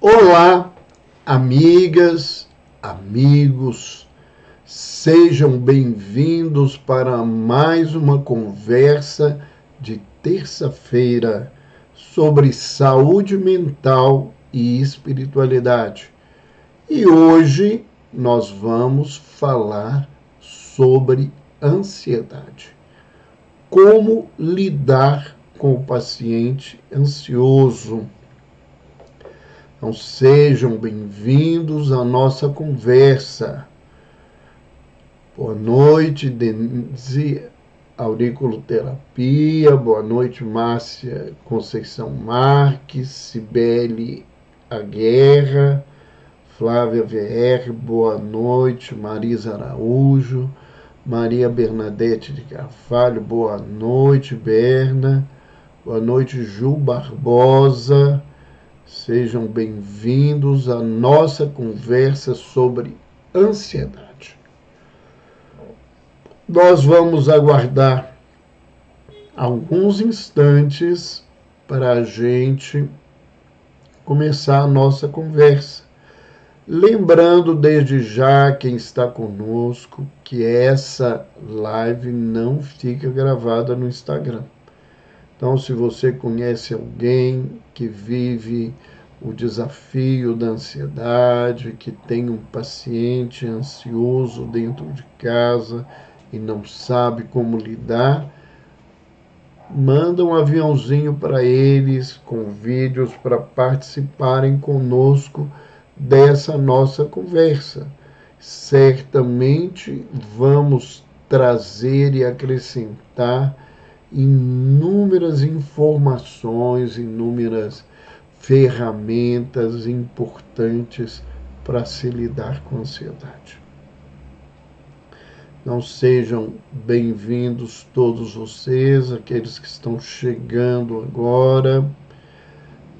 Olá, amigas, amigos, sejam bem-vindos para mais uma conversa de terça-feira sobre saúde mental e espiritualidade. E hoje nós vamos falar sobre ansiedade. Como lidar com o paciente ansioso. Então, sejam bem-vindos à nossa conversa. Boa noite, Denise Auriculoterapia. Boa noite, Márcia Conceição Marques, Cibele Aguerra, Flávia VR. Boa noite, Marisa Araújo, Maria Bernadette de Carvalho. Boa noite, Berna. Boa noite, Ju Barbosa. Sejam bem-vindos à nossa conversa sobre ansiedade. Nós vamos aguardar alguns instantes para a gente começar a nossa conversa. Lembrando desde já quem está conosco que essa live não fica gravada no Instagram. Então, se você conhece alguém que vive o desafio da ansiedade, que tem um paciente ansioso dentro de casa e não sabe como lidar, manda um aviãozinho para eles com vídeos para participarem conosco dessa nossa conversa. Certamente vamos trazer e acrescentar inúmeras informações, inúmeras ferramentas importantes para se lidar com a ansiedade. Então sejam bem-vindos todos vocês, aqueles que estão chegando agora,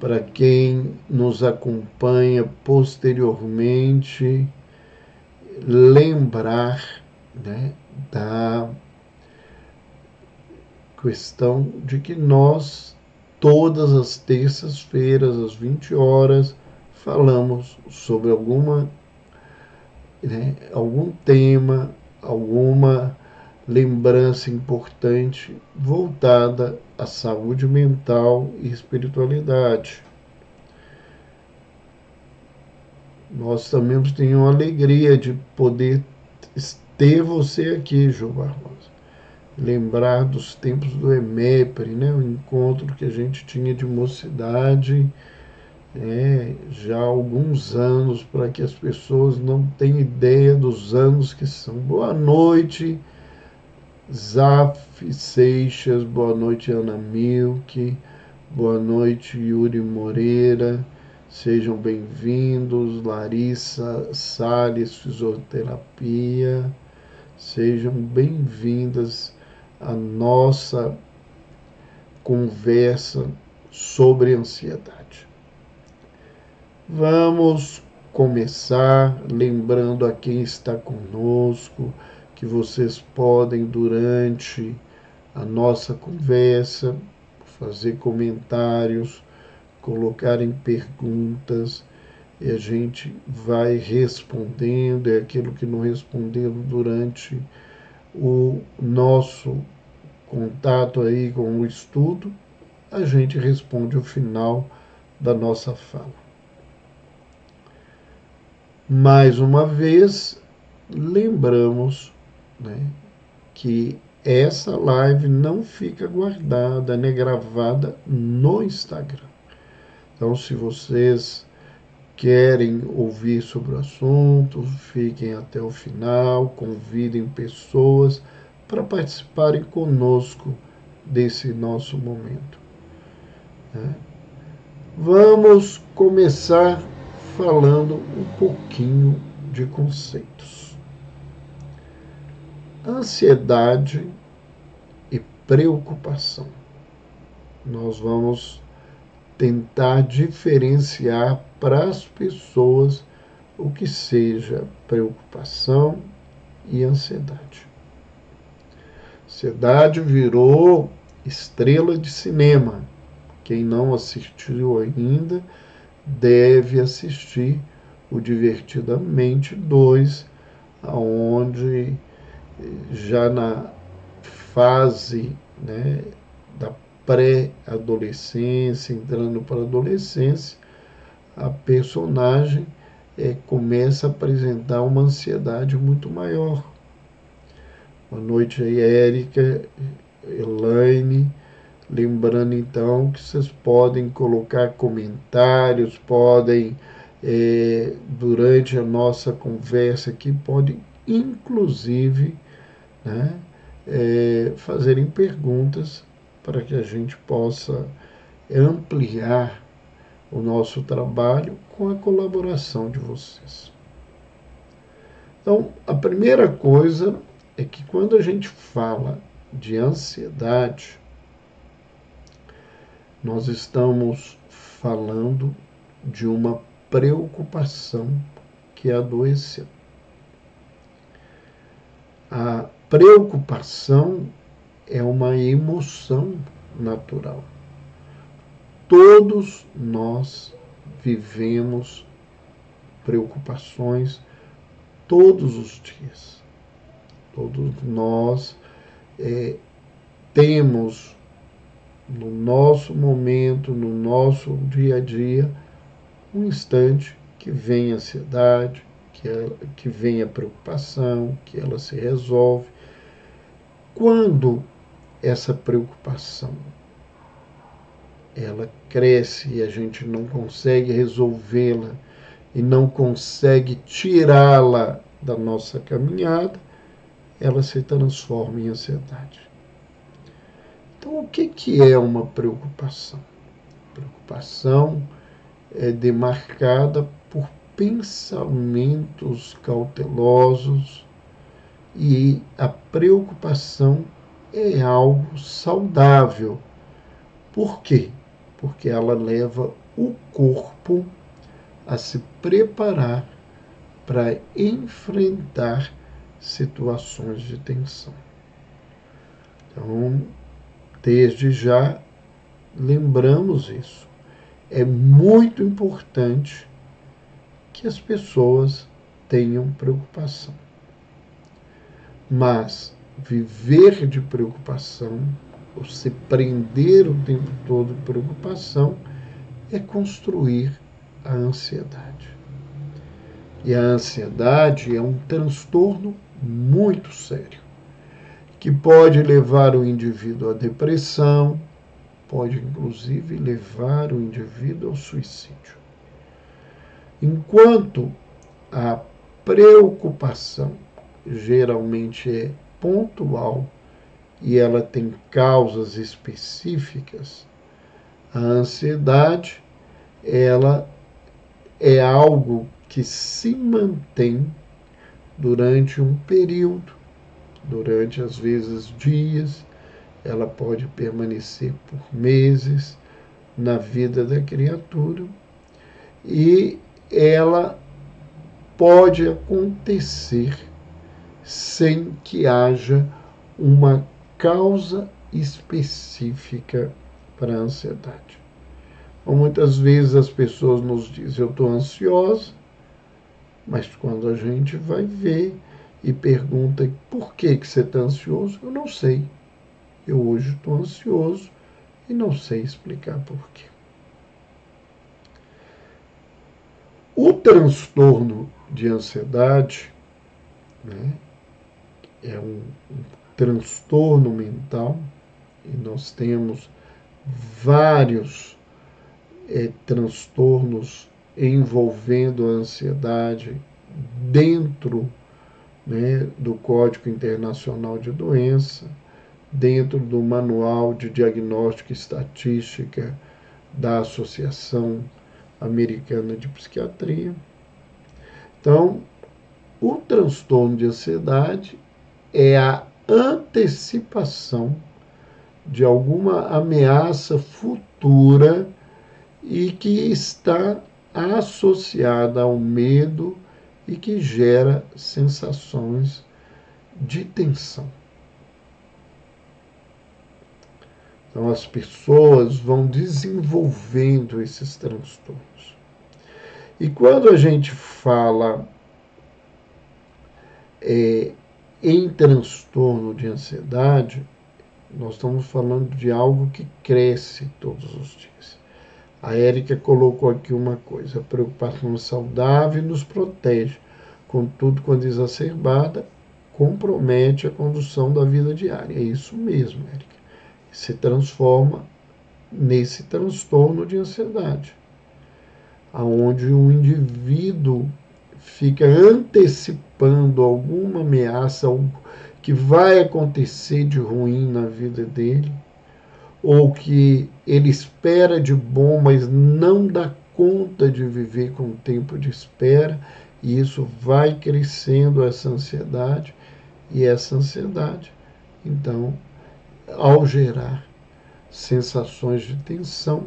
para quem nos acompanha posteriormente, lembrar, da questão de que nós, todas as terças-feiras, às 20 horas, falamos sobre algum tema, alguma lembrança importante voltada à saúde mental e espiritualidade. Nós também temos a alegria de poder ter você aqui, João Barbosa. Lembrar dos tempos do EMEPRE, o encontro que a gente tinha de mocidade, já há alguns anos, para que as pessoas não tenham ideia dos anos que são. Boa noite, Zaf Seixas, boa noite, Ana Milk, boa noite, Yuri Moreira, sejam bem-vindos, Larissa Salles, Fisioterapia, sejam bem-vindas à nossa conversa sobre ansiedade. Vamos começar lembrando a quem está conosco que vocês podem, durante a nossa conversa, fazer comentários, colocarem perguntas, e a gente vai respondendo. É aquilo que não respondemos durante o nosso contato aí com o estudo, a gente responde ao final da nossa fala. Mais uma vez, lembramos, que essa live não fica guardada, nem gravada no Instagram. Então, se vocês querem ouvir sobre o assunto, fiquem até o final, convidem pessoas para participarem conosco desse nosso momento. Vamos começar falando um pouquinho de conceitos. Ansiedade e preocupação. Nós vamos tentar diferenciar para as pessoas o que seja preocupação e ansiedade. Ansiedade virou estrela de cinema. Quem não assistiu ainda, deve assistir o Divertidamente 2, onde já na fase, né, da pré-adolescência, entrando para a adolescência, a personagem começa a apresentar uma ansiedade muito maior. Boa noite aí, Érica, Elaine. Lembrando então que vocês podem colocar comentários, podem, durante a nossa conversa aqui, podem inclusive, né, fazerem perguntas para que a gente possa ampliar o nosso trabalho com a colaboração de vocês. Então, a primeira coisa é que quando a gente fala de ansiedade, nós estamos falando de uma preocupação que adoeceu. A preocupação é uma emoção natural. Todos nós vivemos preocupações todos os dias. Todos nós temos no nosso momento, no nosso dia a dia, um instante que vem a ansiedade, que vem a preocupação, que ela se resolve. Quando essa preocupação ela cresce e a gente não consegue resolvê-la e não consegue tirá-la da nossa caminhada, ela se transforma em ansiedade. Então, o que é uma preocupação? Preocupação é demarcada por pensamentos cautelosos e a preocupação é algo saudável. Por quê? Porque ela leva o corpo a se preparar para enfrentar situações de tensão. Então, desde já, lembramos isso. É muito importante que as pessoas tenham preocupação. Mas viver de preocupação, ou se prender o tempo todo de preocupação, é construir a ansiedade. E a ansiedade é um transtorno muito sério, que pode levar o indivíduo à depressão, pode inclusive levar o indivíduo ao suicídio. Enquanto a preocupação geralmente é pontual e ela tem causas específicas, a ansiedade ela é algo que se mantém durante um período, durante às vezes dias, ela pode permanecer por meses na vida da criatura e ela pode acontecer sem que haja uma causa específica para a ansiedade. Então, muitas vezes as pessoas nos dizem, eu estou ansiosa, mas quando a gente vai ver e pergunta, por que você está ansioso? Eu não sei. Eu hoje estou ansioso e não sei explicar por quê. O transtorno de ansiedade, né, é um transtorno mental e nós temos vários transtornos envolvendo a ansiedade dentro, né, do Código Internacional de Doença, dentro do Manual de Diagnóstico e Estatística da Associação Americana de Psiquiatria. Então, o transtorno de ansiedade é a antecipação de alguma ameaça futura e que está associada ao medo e que gera sensações de tensão. Então, as pessoas vão desenvolvendo esses transtornos. E quando a gente fala em transtorno de ansiedade, nós estamos falando de algo que cresce todos os dias. A Érica colocou aqui uma coisa: a preocupação saudável nos protege, contudo, quando exacerbada, compromete a condução da vida diária. É isso mesmo, Érica. Se transforma nesse transtorno de ansiedade, aonde o indivíduo fica antecipando alguma ameaça, algo que vai acontecer de ruim na vida dele, ou que ele espera de bom, mas não dá conta de viver com o tempo de espera, e isso vai crescendo essa ansiedade, e essa ansiedade, então, ao gerar sensações de tensão,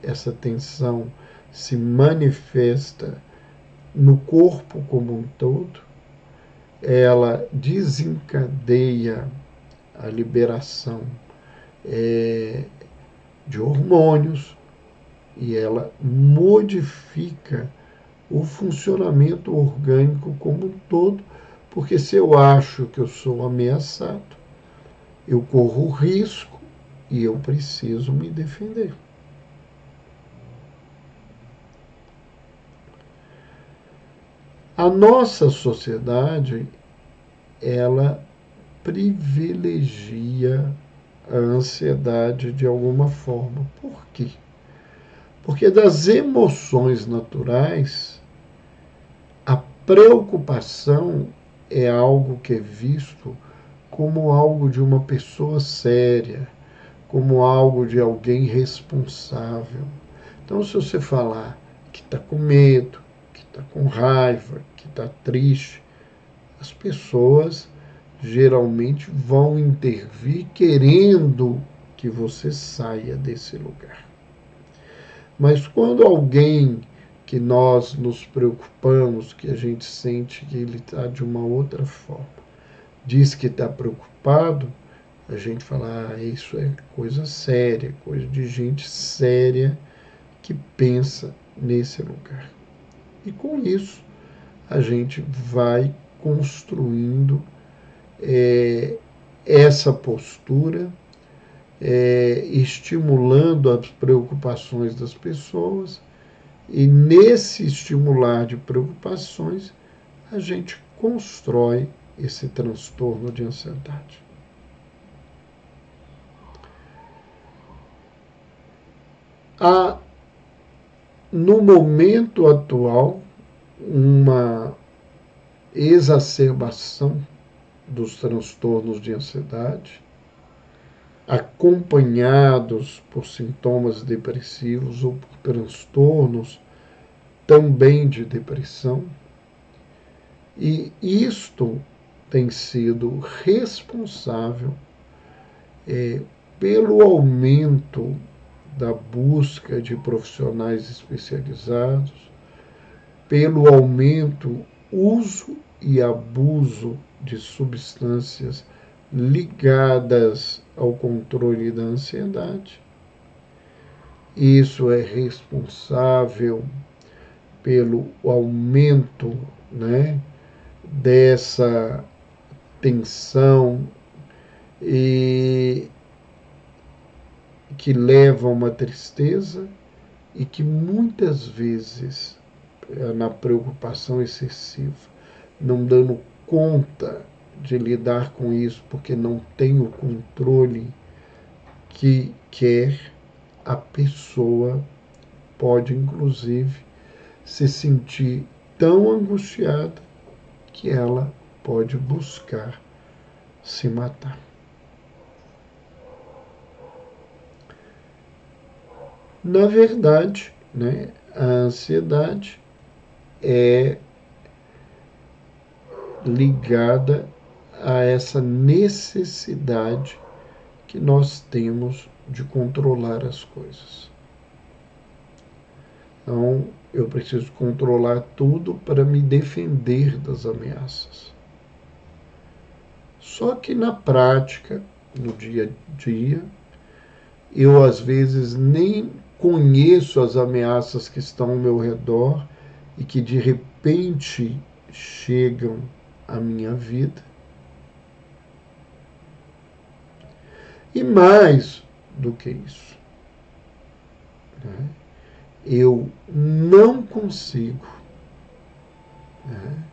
essa tensão se manifesta no corpo como um todo, ela desencadeia a liberação de hormônios e ela modifica o funcionamento orgânico como um todo, porque se eu acho que eu sou ameaçado, eu corro risco e eu preciso me defender. A nossa sociedade, ela privilegia a ansiedade de alguma forma. Por quê? Porque das emoções naturais, a preocupação é algo que é visto como algo de uma pessoa séria, como algo de alguém responsável. Então, se você falar que está com medo, que está com raiva, que está triste, as pessoas geralmente vão intervir querendo que você saia desse lugar. Mas quando alguém que nós nos preocupamos, que a gente sente que ele está de uma outra forma, diz que está preocupado, a gente fala, isso é coisa séria, coisa de gente séria que pensa nesse lugar. E com isso, a gente vai construindo essa postura, estimulando as preocupações das pessoas, e nesse estimular de preocupações, a gente constrói esse transtorno de ansiedade. Há, no momento atual, uma exacerbação dos transtornos de ansiedade, acompanhados por sintomas depressivos ou por transtornos também de depressão, e isto tem sido responsável pelo aumento da busca de profissionais especializados, pelo aumento, uso e abuso de substâncias ligadas ao controle da ansiedade. Isso é responsável pelo aumento, dessa tensão e que leva a uma tristeza e que muitas vezes, na preocupação excessiva, não dando conta de lidar com isso porque não tem o controle que quer, a pessoa pode inclusive se sentir tão angustiada que ela pode buscar se matar. Na verdade, a ansiedade é ligada a essa necessidade que nós temos de controlar as coisas. Então, eu preciso controlar tudo para me defender das ameaças. Só que na prática, no dia a dia, eu às vezes nem conheço as ameaças que estão ao meu redor e que de repente chegam à minha vida. E mais do que isso, né, eu não consigo, né,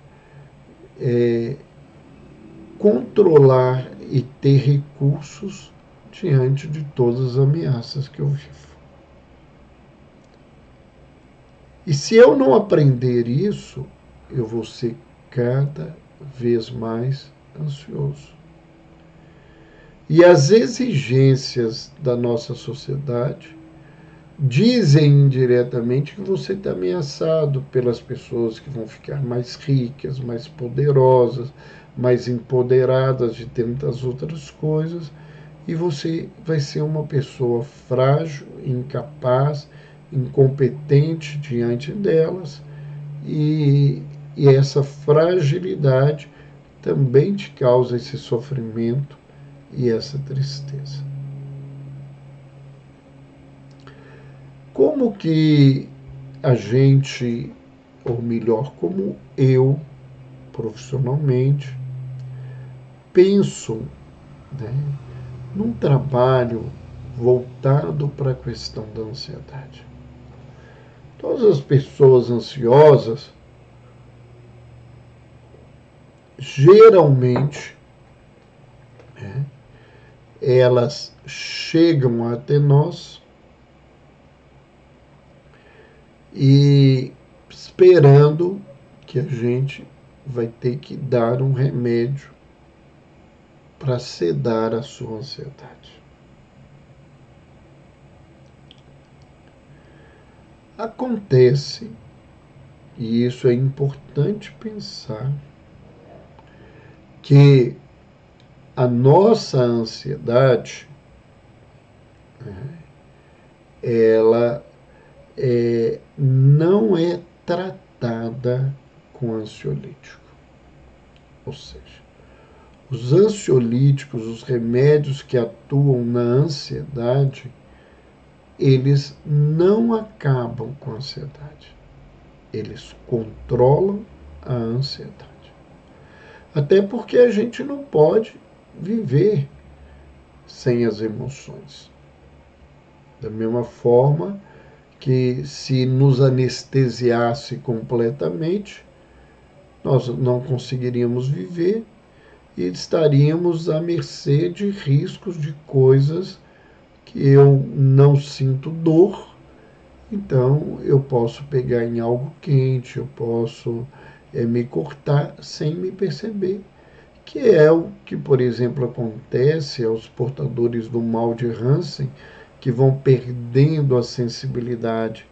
controlar e ter recursos diante de todas as ameaças que eu vivo. E se eu não aprender isso, eu vou ser cada vez mais ansioso. E as exigências da nossa sociedade dizem indiretamente que você está ameaçado pelas pessoas que vão ficar mais ricas, mais poderosas, mais empoderadas de tantas outras coisas, e você vai ser uma pessoa frágil, incapaz, incompetente diante delas, e essa fragilidade também te causa esse sofrimento e essa tristeza. Como que a gente, ou melhor, como eu, profissionalmente, penso, né, num trabalho voltado para a questão da ansiedade? Todas as pessoas ansiosas, geralmente, né, elas chegam até nós e esperando que a gente vai ter que dar um remédio para sedar a sua ansiedade. Acontece, e isso é importante pensar, que a nossa ansiedade, ela não é tratada com ansiolítico. Ou seja, os ansiolíticos, os remédios que atuam na ansiedade, eles não acabam com a ansiedade. Eles controlam a ansiedade. Até porque a gente não pode viver sem as emoções. Da mesma forma que se nos anestesiasse completamente, nós não conseguiríamos viver e estaríamos à mercê de riscos de coisas que eu não sinto dor, então eu posso pegar em algo quente, eu posso me cortar sem me perceber, que é o que, por exemplo, acontece aos portadores do mal de Hansen, que vão perdendo a sensibilidade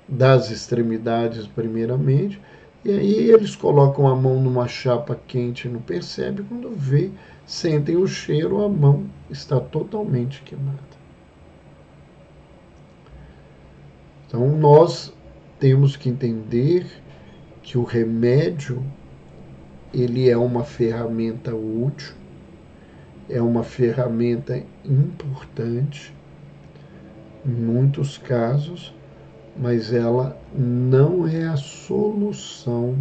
das extremidades primeiramente, e aí eles colocam a mão numa chapa quente e não percebem, quando vê, sentem o cheiro, a mão está totalmente queimada. Então nós temos que entender que o remédio, ele é uma ferramenta útil, é uma ferramenta importante em muitos casos, mas ela não é a solução.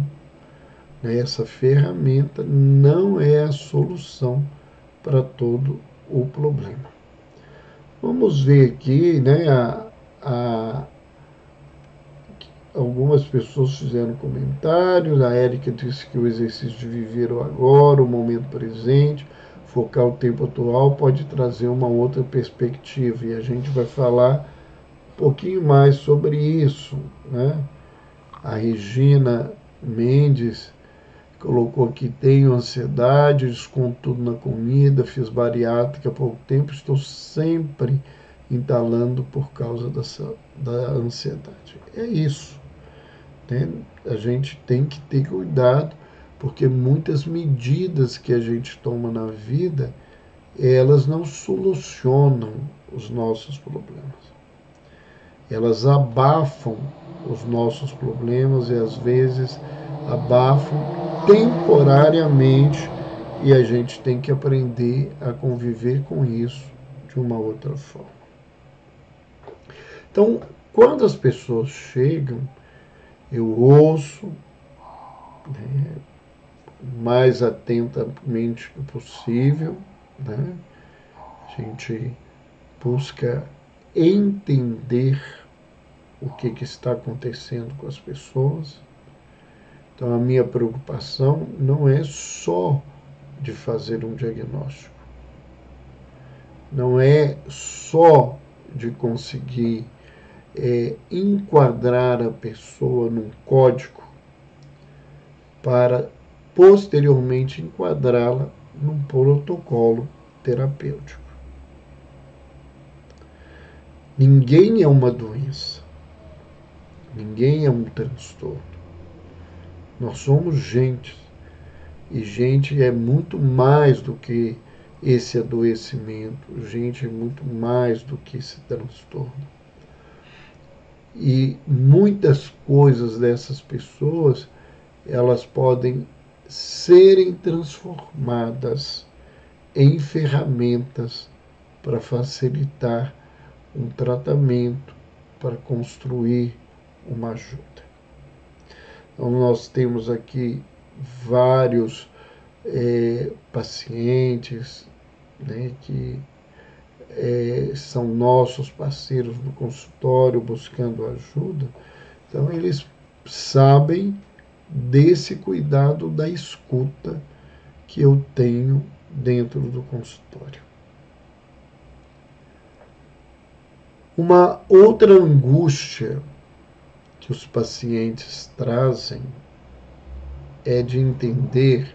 Essa ferramenta não é a solução para todo o problema. Vamos ver aqui, né, algumas pessoas fizeram comentários. A Érica disse que o exercício de viver o agora, o momento presente, focar o tempo atual, pode trazer uma outra perspectiva. E a gente vai falar um pouquinho mais sobre isso, né? A Regina Mendes colocou aqui: tenho ansiedade, desconto tudo na comida, fiz bariátrica há pouco tempo, estou sempre entalando por causa da ansiedade. É isso. Né? A gente tem que ter cuidado, porque muitas medidas que a gente toma na vida, elas não solucionam os nossos problemas. Elas abafam os nossos problemas e às vezes abafam temporariamente, e a gente tem que aprender a conviver com isso de uma outra forma. Então, quando as pessoas chegam, eu ouço, né, mais atentamente possível, né? A gente busca entender o que está acontecendo com as pessoas. Então, a minha preocupação não é só de fazer um diagnóstico, não é só de conseguir enquadrar a pessoa num código para posteriormente enquadrá-la num protocolo terapêutico. Ninguém é uma doença, ninguém é um transtorno. Nós somos gente, e gente é muito mais do que esse adoecimento, gente é muito mais do que esse transtorno. E muitas coisas dessas pessoas, elas podem serem transformadas em ferramentas para facilitar um tratamento, para construir uma ajuda. Então, nós temos aqui vários pacientes, né, que são nossos parceiros no consultório buscando ajuda. Então, eles sabem desse cuidado da escuta que eu tenho dentro do consultório. Uma outra angústia que os pacientes trazem é de entender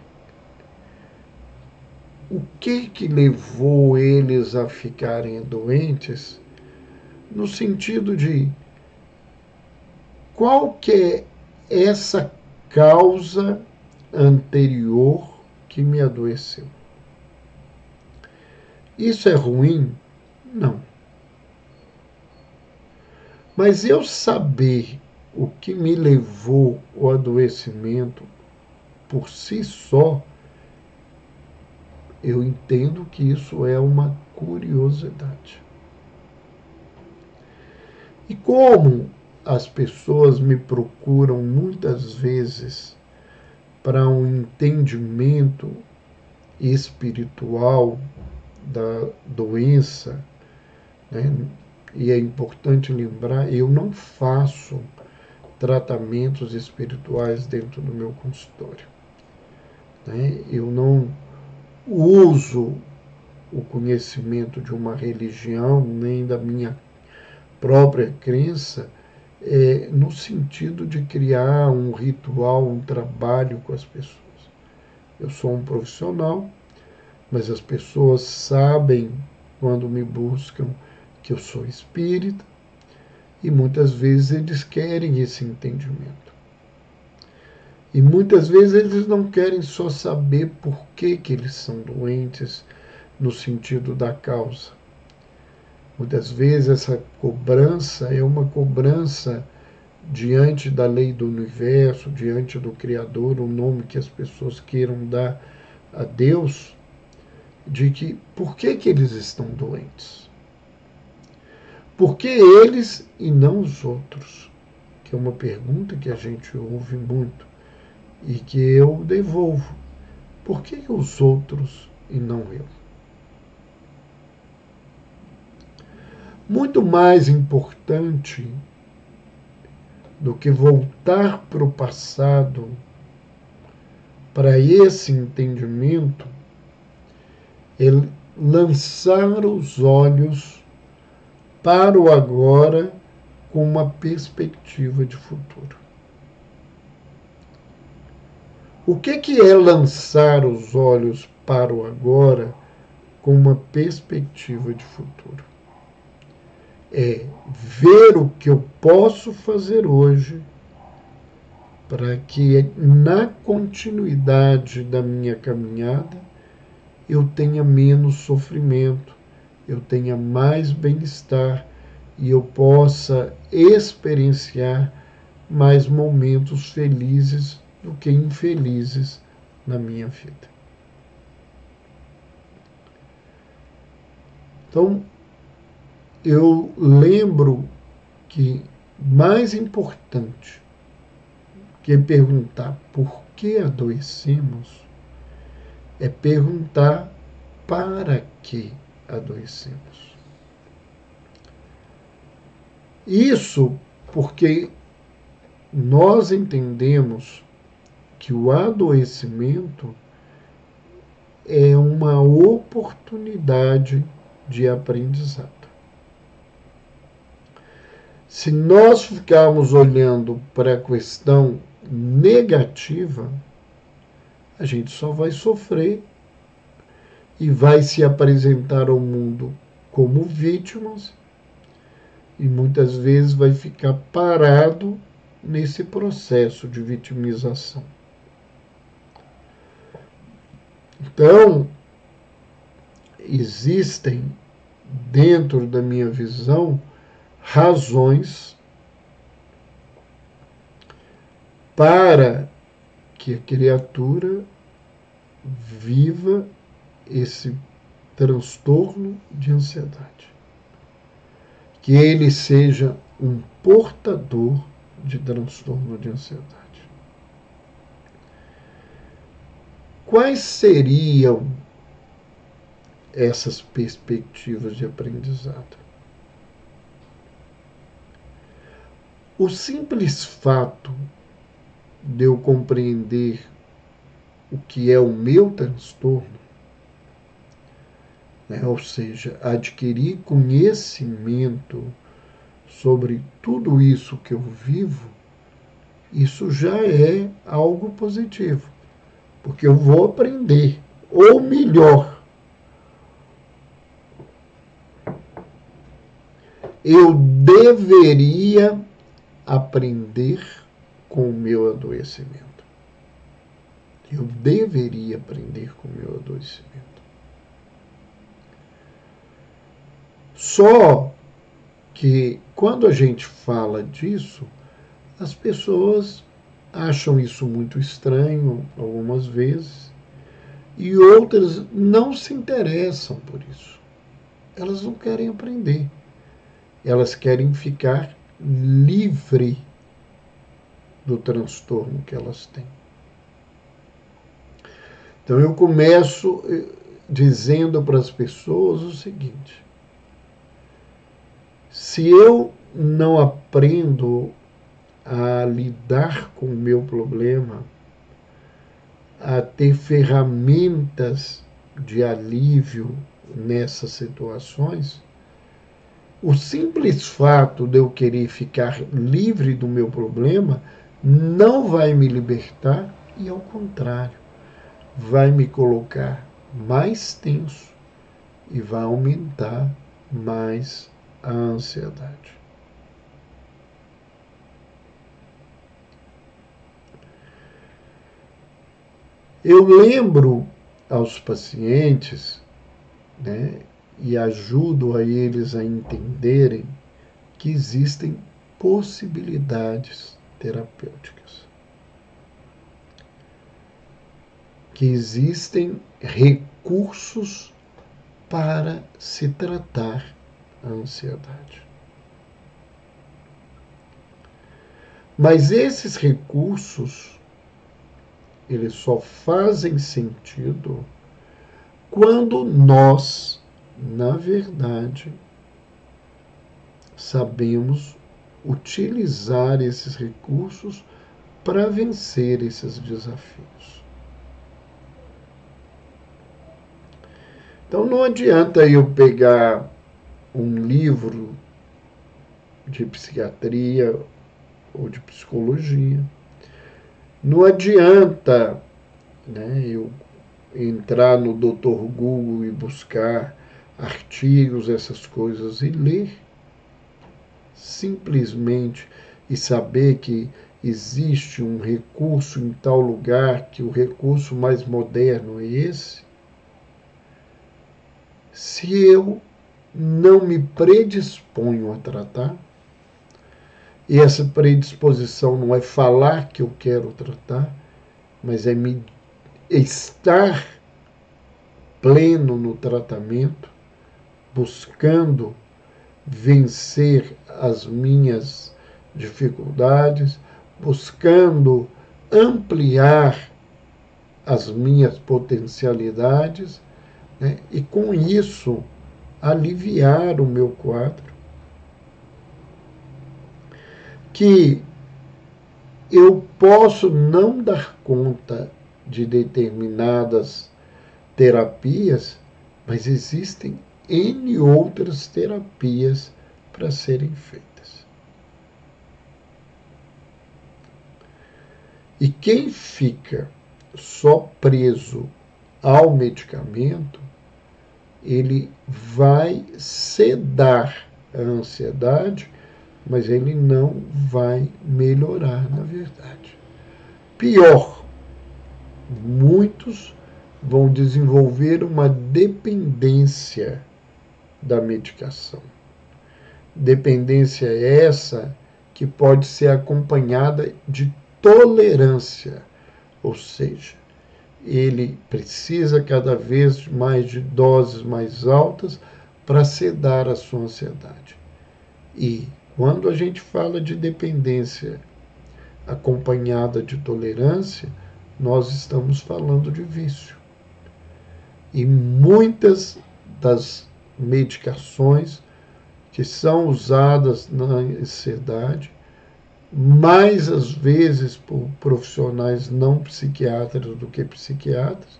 o que levou eles a ficarem doentes, no sentido de qual que é essa causa anterior que me adoeceu. Isso é ruim? Não. Mas eu saber o que me levou ao adoecimento por si só, eu entendo que isso é uma curiosidade. E como as pessoas me procuram muitas vezes para um entendimento espiritual da doença, né? E é importante lembrar, eu não faço tratamentos espirituais dentro do meu consultório, né? Eu não uso o conhecimento de uma religião, nem da minha própria crença, no sentido de criar um ritual, um trabalho com as pessoas. Eu sou um profissional, mas as pessoas sabem, quando me buscam, que eu sou espírita, e muitas vezes eles querem esse entendimento. E muitas vezes eles não querem só saber por que eles são doentes, no sentido da causa. Muitas vezes essa cobrança é uma cobrança diante da lei do universo, diante do Criador, o nome que as pessoas queiram dar a Deus, de que por que eles estão doentes? Por que eles e não os outros? Que é uma pergunta que a gente ouve muito e que eu devolvo. Por que os outros e não eu? Muito mais importante do que voltar para o passado, para esse entendimento, é lançar os olhos para o agora com uma perspectiva de futuro. O que é lançar os olhos para o agora com uma perspectiva de futuro? É ver o que eu posso fazer hoje para que na continuidade da minha caminhada eu tenha menos sofrimento, eu tenha mais bem-estar e eu possa experienciar mais momentos felizes do que infelizes na minha vida. Então, eu lembro que mais importante que perguntar por que adoecemos é perguntar para que adoecemos. Isso porque nós entendemos que o adoecimento é uma oportunidade de aprendizado. Se nós ficarmos olhando para a questão negativa, a gente só vai sofrer e vai se apresentar ao mundo como vítimas e muitas vezes vai ficar parado nesse processo de vitimização. Então, existem, dentro da minha visão, razões para que a criatura viva esse transtorno de ansiedade. Que ele seja um portador de transtorno de ansiedade. Quais seriam essas perspectivas de aprendizado? O simples fato de eu compreender o que é o meu transtorno, né, ou seja, adquirir conhecimento sobre tudo isso que eu vivo, isso já é algo positivo, porque eu vou aprender, ou melhor, eu deveria aprender com o meu adoecimento. Eu deveria aprender com o meu adoecimento. Só que quando a gente fala disso, as pessoas acham isso muito estranho algumas vezes e outras não se interessam por isso. Elas não querem aprender. Elas querem ficar livre do transtorno que elas têm. Então eu começo dizendo para as pessoas o seguinte: se eu não aprendo a lidar com o meu problema, a ter ferramentas de alívio nessas situações, o simples fato de eu querer ficar livre do meu problema não vai me libertar e, ao contrário, vai me colocar mais tenso e vai aumentar mais a ansiedade. Eu lembro aos pacientes, né, e ajudo a eles a entenderem que existem possibilidades terapêuticas, que existem recursos para se tratar a ansiedade. Mas esses recursos, eles só fazem sentido quando nós, na verdade, sabemos utilizar esses recursos para vencer esses desafios. Então não adianta eu pegar um livro de psiquiatria ou de psicologia, não adianta, né, eu entrar no Dr. Google e buscar artigos, essas coisas, e ler simplesmente e saber que existe um recurso em tal lugar, que o recurso mais moderno é esse. Se eu não me predisponho a tratar, e essa predisposição não é falar que eu quero tratar, mas é me estar pleno no tratamento, buscando vencer as minhas dificuldades, buscando ampliar as minhas potencialidades, né? E com isso aliviar o meu quadro, que eu posso não dar conta de determinadas terapias, mas existem N outras terapias para serem feitas. E quem fica só preso ao medicamento, ele vai sedar a ansiedade, mas ele não vai melhorar, na verdade. Pior, muitos vão desenvolver uma dependência da medicação. Dependência essa que pode ser acompanhada de tolerância, ou seja, ele precisa cada vez mais de doses mais altas para sedar a sua ansiedade. E quando a gente fala de dependência acompanhada de tolerância, nós estamos falando de vício. E muitas das medicações que são usadas na ansiedade, mais às vezes por profissionais não psiquiatras do que psiquiatras,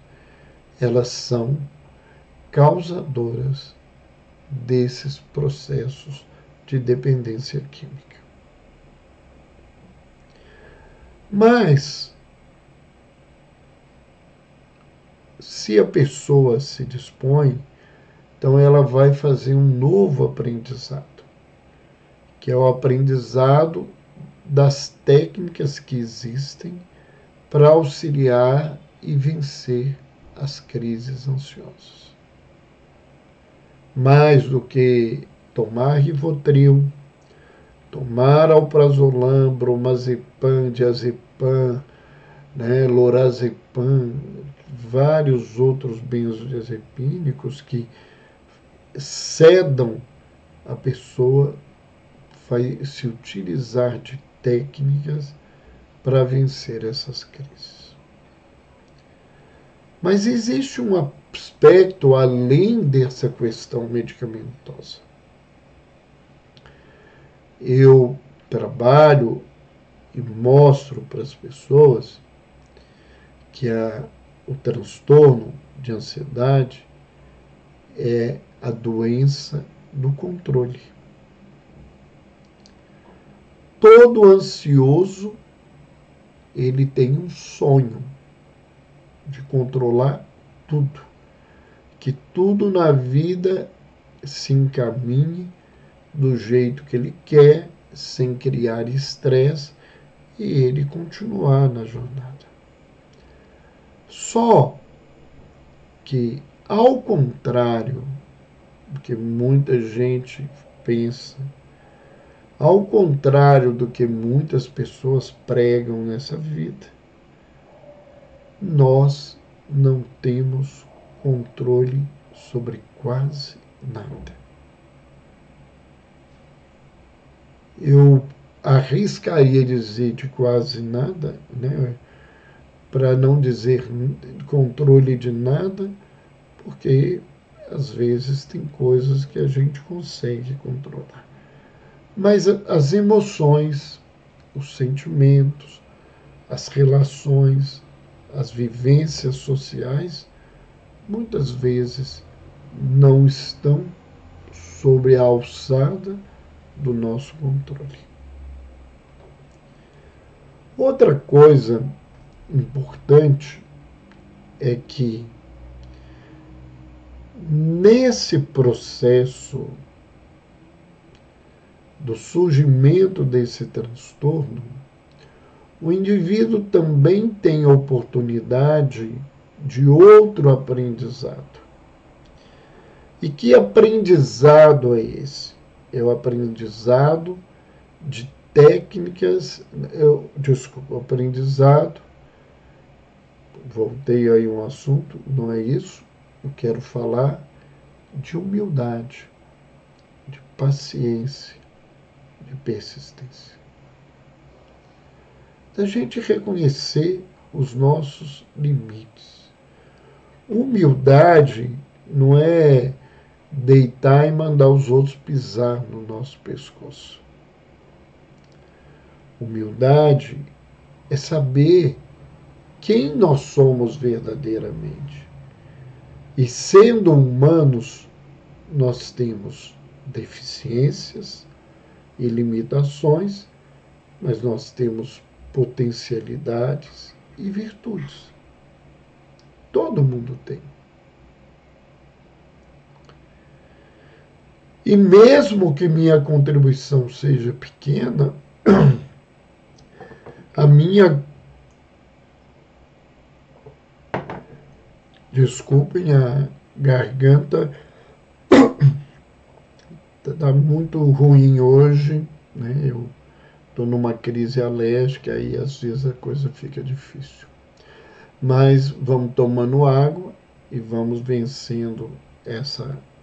elas são causadoras desses processos de dependência química. Mas, se a pessoa se dispõe, então ela vai fazer um novo aprendizado, que é o aprendizado das técnicas que existem para auxiliar e vencer as crises ansiosas. Mais do que tomar Rivotril, tomar alprazolam, bromazepam, diazepam, né, lorazepam, vários outros benzodiazepínicos que sedam a pessoa, vai se utilizar de técnicas para vencer essas crises. Mas existe um aspecto além dessa questão medicamentosa. Eu trabalho e mostro para as pessoas que o transtorno de ansiedade é a doença do controle. Todo ansioso, ele tem um sonho de controlar tudo, que tudo na vida se encaminhe do jeito que ele quer, sem criar estresse, e ele continuar na jornada. Só que, ao contrário do que muita gente pensa, ao contrário do que muitas pessoas pregam nessa vida, nós não temos controle sobre quase nada. Eu arriscaria dizer de quase nada, né? Para não dizer controle de nada, porque às vezes tem coisas que a gente consegue controlar. Mas as emoções, os sentimentos, as relações, as vivências sociais, muitas vezes não estão sob a alçada do nosso controle. Outra coisa importante é que nesse processo do surgimento desse transtorno, o indivíduo também tem a oportunidade de outro aprendizado. E que aprendizado é esse? É o aprendizado de técnicas, aprendizado, voltei aí um assunto, não é isso, eu quero falar de humildade, de paciência, de persistência. da gente reconhecer os nossos limites. Humildade não é deitar e mandar os outros pisar no nosso pescoço. Humildade é saber quem nós somos verdadeiramente. E sendo humanos, nós temos deficiências e limitações, mas nós temos potencialidades e virtudes. Todo mundo tem. E mesmo que minha contribuição seja pequena, a minha. Desculpem, a garganta está muito ruim hoje, né? Eu estou numa crise alérgica e às vezes a coisa fica difícil. Mas vamos tomando água e vamos vencendo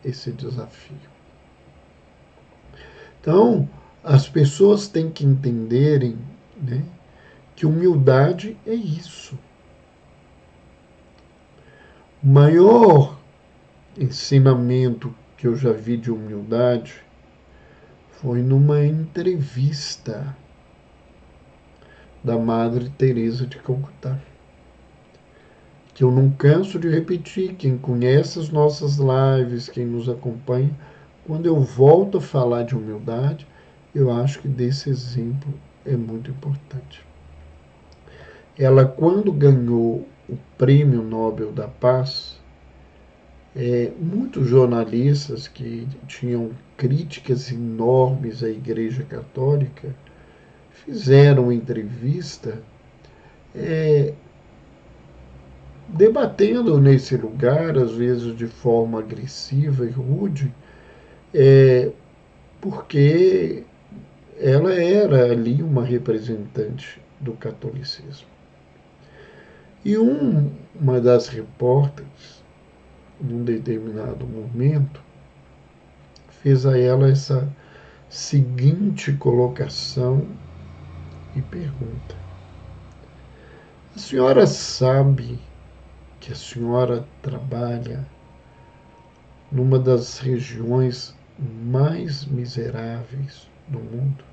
esse desafio. Então, as pessoas têm que entenderem, né, que humildade é isso. O maior ensinamento que eu já vi de humildade foi numa entrevista da Madre Teresa de Calcutá, que eu não canso de repetir. Quem conhece as nossas lives, quem nos acompanha, quando eu volto a falar de humildade, eu acho que desse exemplo é muito importante. Ela, quando ganhou o Prêmio Nobel da Paz, muitos jornalistas que tinham críticas enormes à Igreja Católica fizeram uma entrevista debatendo nesse lugar, às vezes de forma agressiva e rude, porque ela era ali uma representante do catolicismo. E uma das repórteres, num determinado momento, fez a ela essa seguinte colocação e pergunta: a senhora sabe que a senhora trabalha numa das regiões mais miseráveis do mundo?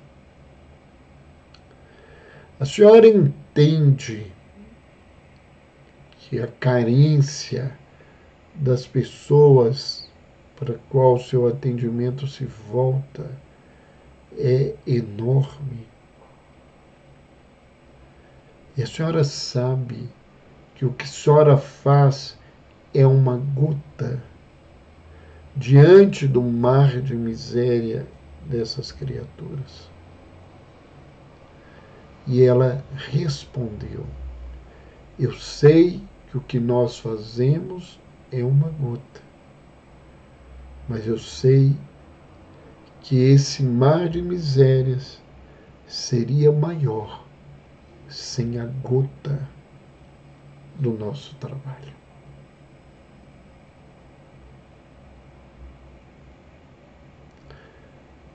A senhora entende que a carência das pessoas para a qual o seu atendimento se volta é enorme? E a senhora sabe que o que a senhora faz é uma gota diante do mar de miséria dessas criaturas? E ela respondeu: eu sei que o que nós fazemos é uma gota, mas eu sei que esse mar de misérias seria maior sem a gota do nosso trabalho.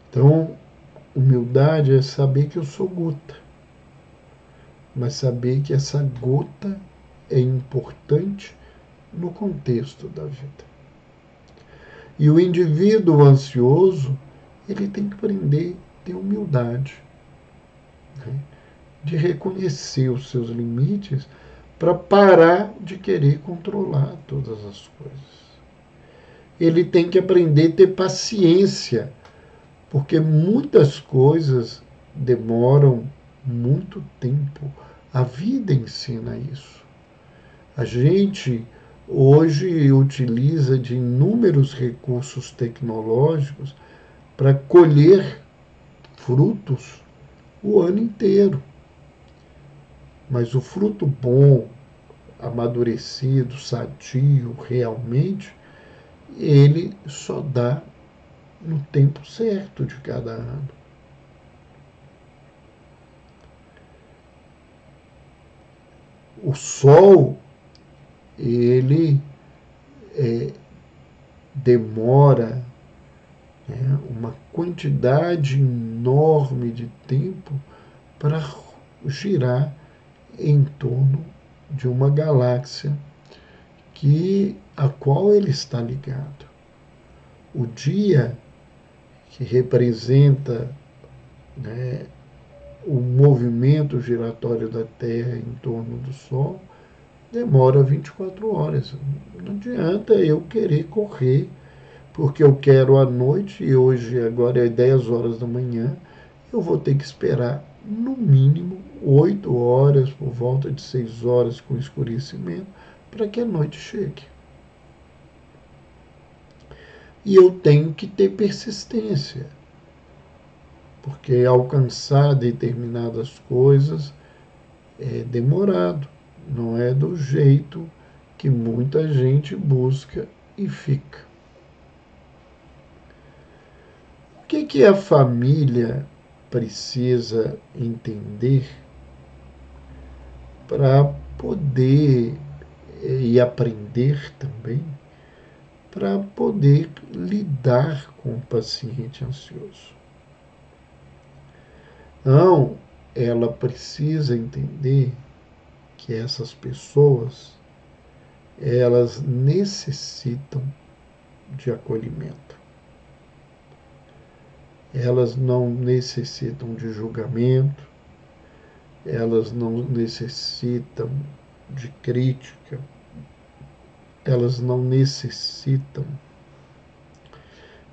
Então, humildade é saber que eu sou gota, mas saber que essa gota é importante no contexto da vida. E o indivíduo ansioso, ele tem que aprender a ter humildade, né, de reconhecer os seus limites para parar de querer controlar todas as coisas. Ele tem que aprender a ter paciência, porque muitas coisas demoram muito tempo. A vida ensina isso. A gente hoje utiliza de inúmeros recursos tecnológicos para colher frutos o ano inteiro. Mas o fruto bom, amadurecido, sadio, realmente, ele só dá no tempo certo de cada ano. O sol, ele demora, né, uma quantidade enorme de tempo para girar em torno de uma galáxia a qual ele está ligado. O dia, que representa, né, o movimento giratório da Terra em torno do Sol, demora 24 horas. Não adianta eu querer correr, porque eu quero à noite, e hoje agora é 10 horas da manhã, eu vou ter que esperar no mínimo 8 horas, por volta de 6 horas com escurecimento, para que a noite chegue. E eu tenho que ter persistência, porque alcançar determinadas coisas é demorado, não é do jeito que muita gente busca e fica. O que a família precisa entender para poder e aprender também para poder lidar com o paciente ansioso? Então, ela precisa entender que essas pessoas, elas necessitam de acolhimento. Elas não necessitam de julgamento, elas não necessitam de crítica, elas não necessitam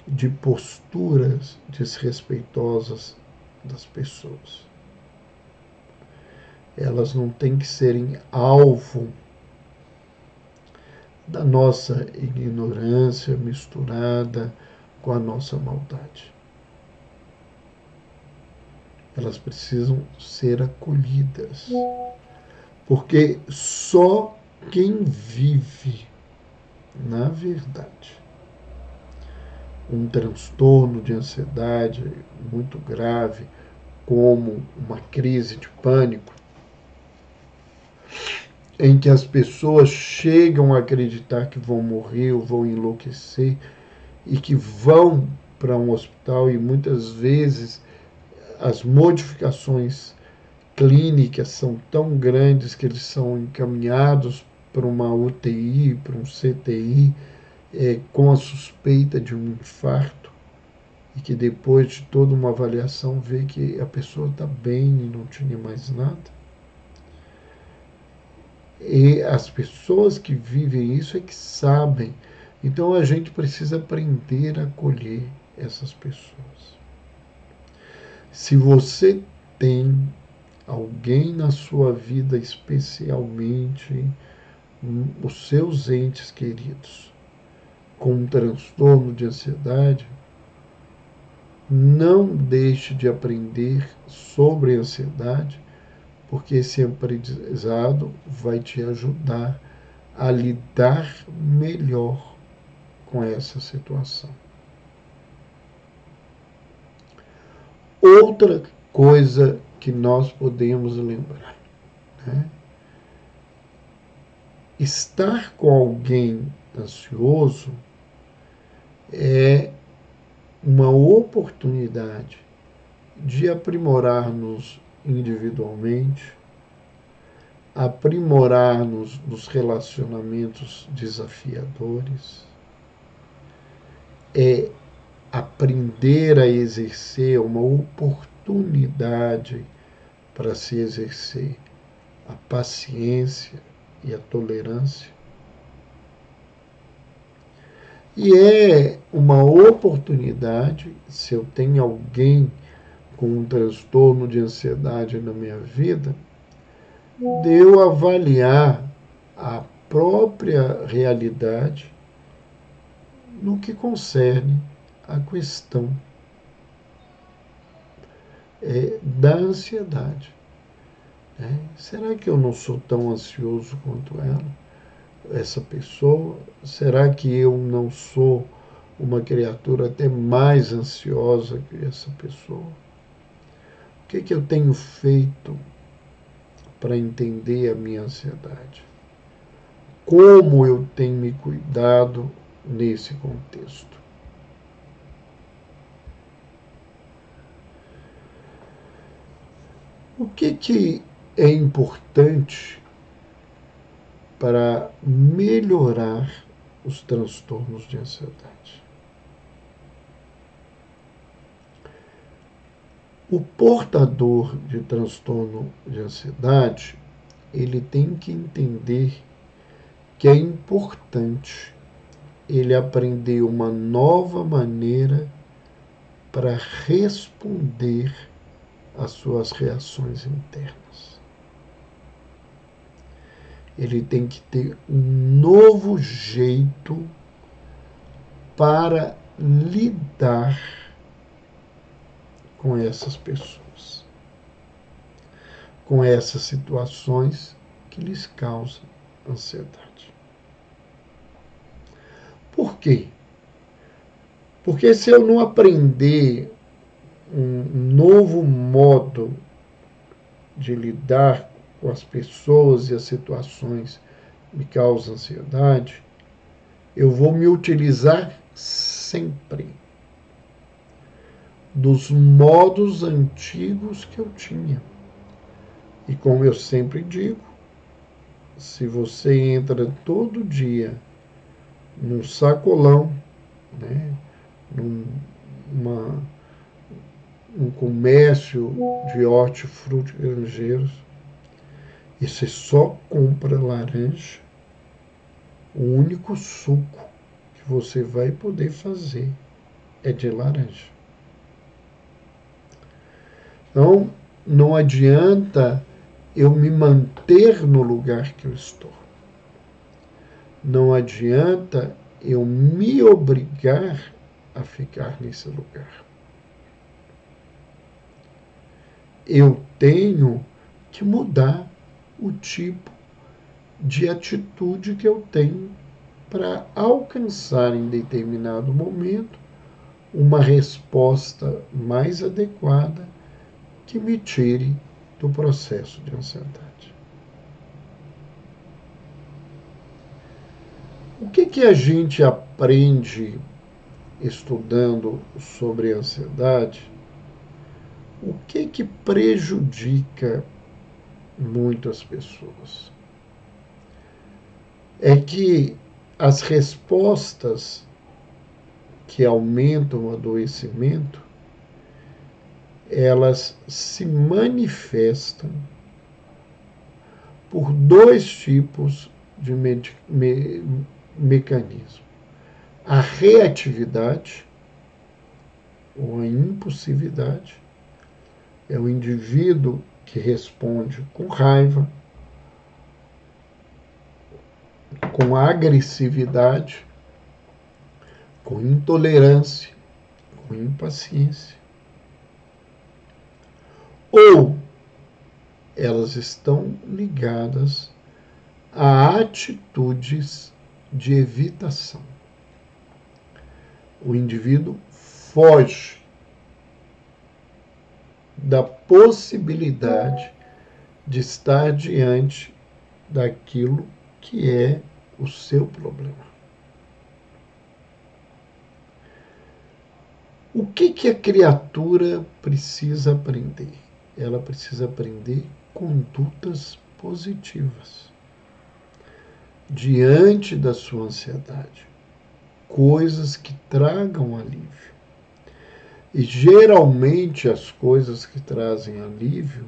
de posturas desrespeitosas das pessoas. Elas não têm que serem alvo da nossa ignorância misturada com a nossa maldade. Elas precisam ser acolhidas, porque só quem vive, na verdade, um transtorno de ansiedade muito grave, como uma crise de pânico, em que as pessoas chegam a acreditar que vão morrer ou vão enlouquecer e que vão para um hospital, e muitas vezes as modificações clínicas são tão grandes que eles são encaminhados para uma UTI, para um CTI, com a suspeita de um infarto, e que depois de toda uma avaliação vê que a pessoa está bem e não tinha mais nada. E as pessoas que vivem isso é que sabem. Então a gente precisa aprender a acolher essas pessoas. Se você tem alguém na sua vida, especialmente os seus entes queridos, com um transtorno de ansiedade, não deixe de aprender sobre a ansiedade, porque esse aprendizado vai te ajudar a lidar melhor com essa situação. Outra coisa que nós podemos lembrar, né? Estar com alguém ansioso é uma oportunidade de aprimorar-nos individualmente, aprimorar-nos nos relacionamentos desafiadores, é aprender a exercer uma oportunidade para se exercer a paciência e a tolerância. E é uma oportunidade, se eu tenho alguém com um transtorno de ansiedade na minha vida, de eu avaliar a própria realidade no que concerne a questão da ansiedade. Será que eu não sou tão ansioso quanto essa pessoa? Será que eu não sou uma criatura até mais ansiosa que essa pessoa? O que eu tenho feito para entender a minha ansiedade? Como eu tenho me cuidado nesse contexto? O que é importante para melhorar os transtornos de ansiedade? O portador de transtorno de ansiedade, ele tem que entender que é importante ele aprender uma nova maneira para responder às suas reações internas. Ele tem que ter um novo jeito para lidar com essas pessoas, com essas situações que lhes causam ansiedade. Por quê? Porque se eu não aprender um novo modo de lidar com as pessoas e as situações que me causam ansiedade, eu vou me utilizar sempre dos modos antigos que eu tinha. E como eu sempre digo, se você entra todo dia num sacolão, né, num comércio de hortifruti granjeiros, e você só compra laranja, o único suco que você vai poder fazer é de laranja. Então, não adianta eu me manter no lugar que eu estou. Não adianta eu me obrigar a ficar nesse lugar. Eu tenho que mudar o tipo de atitude que eu tenho para alcançar em determinado momento uma resposta mais adequada que me tire do processo de ansiedade. O que a gente aprende estudando sobre ansiedade? O que prejudica muito as pessoas? É que as respostas que aumentam o adoecimento, elas se manifestam por dois tipos de mecanismo. A reatividade, ou a impulsividade, é o indivíduo que responde com raiva, com agressividade, com intolerância, com impaciência. Ou elas estão ligadas a atitudes de evitação. O indivíduo foge da possibilidade de estar diante daquilo que é o seu problema. O que a criatura precisa aprender? Ela precisa aprender condutas positivas diante da sua ansiedade, coisas que tragam alívio. E geralmente as coisas que trazem alívio,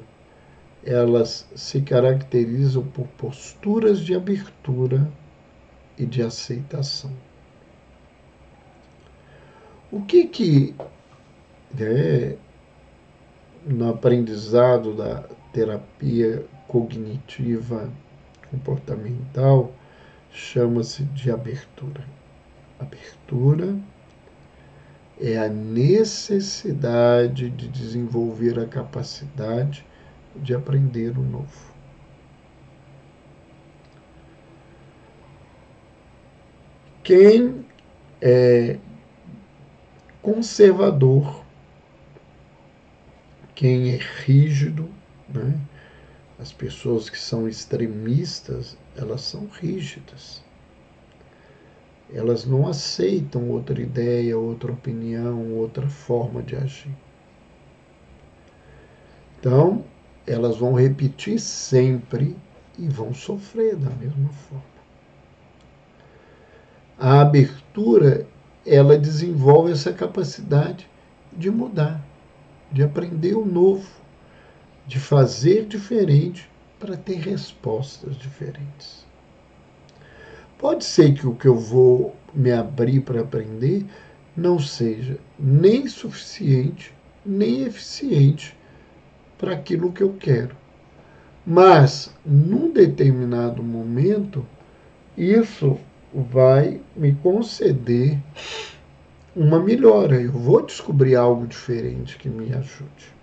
elas se caracterizam por posturas de abertura e de aceitação. O que no aprendizado da terapia cognitiva comportamental chama-se de abertura? Abertura é a necessidade de desenvolver a capacidade de aprender o novo. Quem é conservador, quem é rígido, né? As pessoas que são extremistas, elas são rígidas. Elas não aceitam outra ideia, outra opinião, outra forma de agir. Então, elas vão repetir sempre e vão sofrer da mesma forma. A abertura, ela desenvolve essa capacidade de mudar, de aprender o novo, de fazer diferente para ter respostas diferentes. Pode ser que o que eu vou me abrir para aprender não seja nem suficiente, nem eficiente para aquilo que eu quero. Mas, num determinado momento, isso vai me conceder uma melhora. Eu vou descobrir algo diferente que me ajude.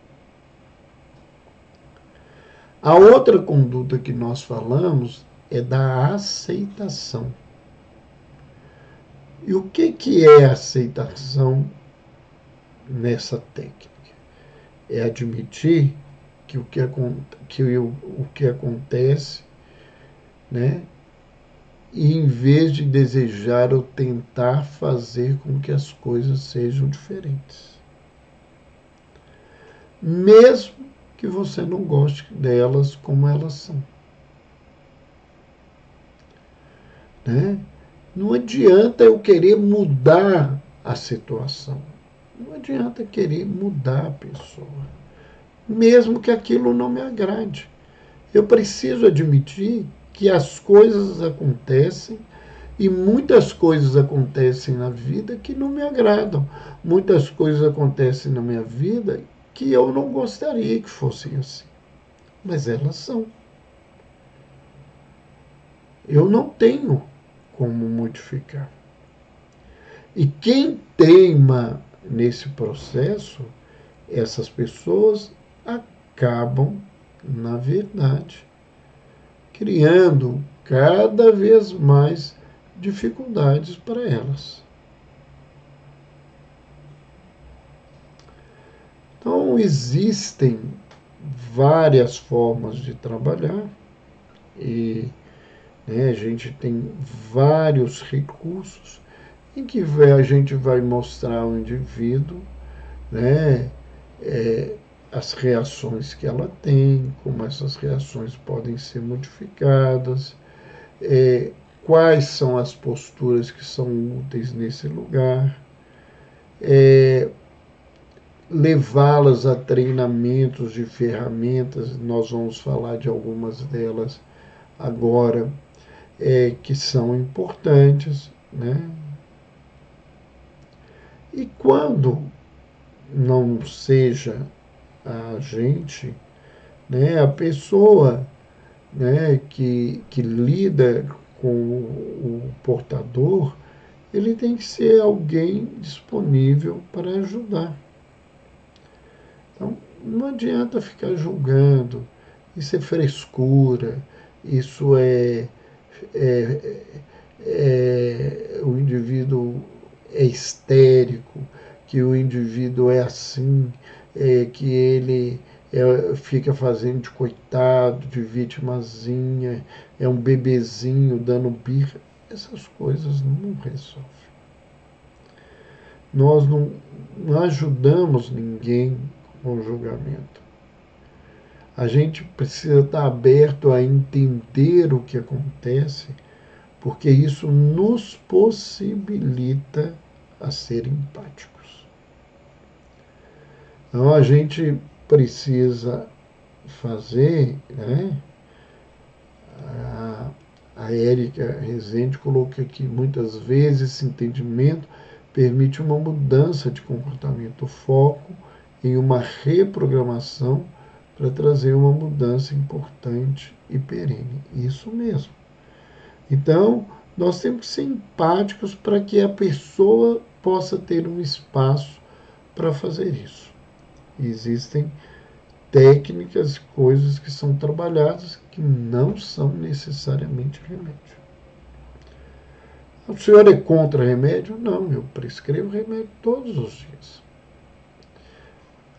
A outra conduta que nós falamos é da aceitação. E o que é aceitação nessa técnica? É admitir que o que acontece, né? E em vez de desejar ou tentar fazer com que as coisas sejam diferentes. Mesmo que você não goste delas como elas são. Né? Não adianta eu querer mudar a situação. Não adianta querer mudar a pessoa. Mesmo que aquilo não me agrade. Eu preciso admitir que as coisas acontecem e muitas coisas acontecem na vida que não me agradam. Muitas coisas acontecem na minha vida que eu não gostaria que fossem assim. Mas elas são. Eu não tenho como modificar. E quem teima nesse processo, essas pessoas acabam, na verdade, criando cada vez mais dificuldades para elas. Então, existem várias formas de trabalhar e a gente tem vários recursos em que a gente vai mostrar ao indivíduo, né, as reações que ela tem, como essas reações podem ser modificadas, quais são as posturas que são úteis nesse lugar, levá-las a treinamentos de ferramentas, nós vamos falar de algumas delas agora, que são importantes, né? E quando não seja a gente, né, a pessoa, né, que lida com o portador, ele tem que ser alguém disponível para ajudar. Então, não adianta ficar julgando, isso é frescura, isso o indivíduo é histérico, que o indivíduo é assim, que ele fica fazendo de coitado, de vitimazinha, é um bebezinho dando birra. Essas coisas não resolvem. Nós não ajudamos ninguém com julgamento. A gente precisa estar aberto a entender o que acontece, porque isso nos possibilita a ser empáticos. Então a gente precisa fazer, né? A Érica Rezende coloca aqui, muitas vezes esse entendimento permite uma mudança de comportamento, foco em uma reprogramação para trazer uma mudança importante e perene. Isso mesmo. Então, nós temos que ser empáticos para que a pessoa possa ter um espaço para fazer isso. E existem técnicas, coisas que são trabalhadas que não são necessariamente remédio. O senhor é contra remédio? Não, eu prescrevo remédio todos os dias.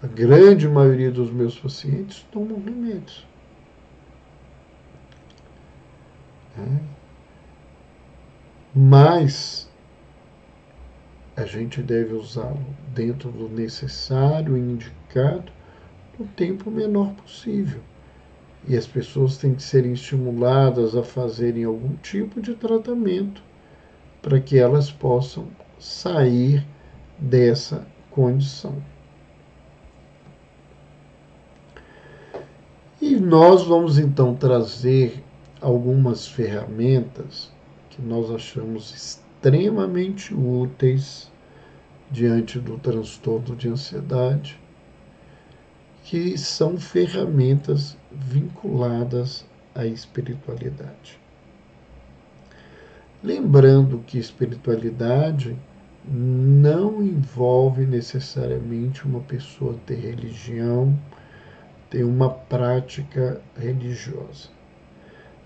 A grande maioria dos meus pacientes tomam remédios. Mas a gente deve usá-lo dentro do necessário e indicado no tempo menor possível. E as pessoas têm que serem estimuladas a fazerem algum tipo de tratamento para que elas possam sair dessa condição. E nós vamos então trazer algumas ferramentas que nós achamos extremamente úteis diante do transtorno de ansiedade, que são ferramentas vinculadas à espiritualidade. Lembrando que espiritualidade não envolve necessariamente uma pessoa ter religião, ter uma prática religiosa.